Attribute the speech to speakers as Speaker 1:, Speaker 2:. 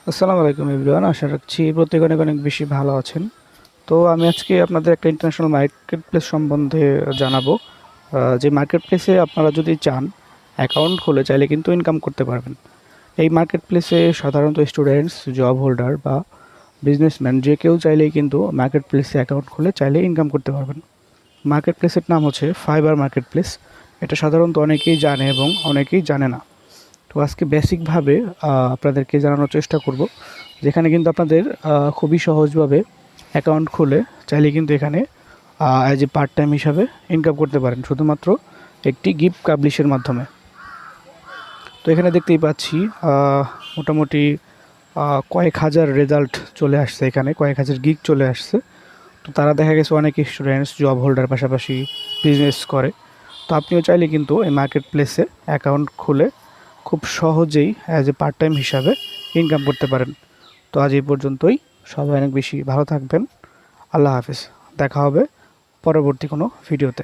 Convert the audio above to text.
Speaker 1: আসসালামু আলাইকুম এভরিওয়ান। আশা রাখছি প্রত্যেকে অনেক অনেক বেশি ভালো আছেন। তো আমি আজকে আপনাদের একটা ইন্টারন্যাশনাল মার্কেট প্লেস সম্বন্ধে জানাবো। যে মার্কেট প্লেসে আপনারা যদি চান অ্যাকাউন্ট খুলে চাইলে কিন্তু ইনকাম করতে পারবেন। এই মার্কেট প্লেসে সাধারণত স্টুডেন্টস, জব হোল্ডার বা বিজনেসম্যান যে কেউ চাইলেই কিন্তু মার্কেট প্লেসে অ্যাকাউন্ট খুলে চাইলে ইনকাম করতে পারবেন। মার্কেট প্লেসের নাম হচ্ছে ফাইবার মার্কেট প্লেস। এটা সাধারণত অনেকেই জানে এবং অনেকেই জানে না। তো আজকে বেসিকভাবে আপনাদেরকে জানানোর চেষ্টা করব, যেখানে কিন্তু আপনাদের খুবই সহজভাবে অ্যাকাউন্ট খুলে চাইলে কিন্তু এখানে অ্যাজ এ পার্ট টাইম হিসাবে ইনকাম করতে পারেন শুধুমাত্র একটি গিফট পাবলিশের মাধ্যমে। তো এখানে দেখতেই পাচ্ছি মোটামুটি কয়েক হাজার রেজাল্ট চলে আসছে, এখানে কয়েক হাজার গিগ চলে আসছে। তো তারা দেখা গেছে অনেক স্টুডেন্টস জব হোল্ডার পাশাপাশি বিজনেস করে। তো আপনিও চাইলে কিন্তু এই মার্কেট প্লেসে অ্যাকাউন্ট খুলে খুব সহজেই অ্যাজ এ পার্ট টাইম হিসাবে ইনকাম করতে পারেন। তো আজ এই পর্যন্তই। সবাই অনেক বেশি ভালো থাকবেন। আল্লাহ হাফেজ। দেখা হবে পরবর্তী কোনো ভিডিওতে।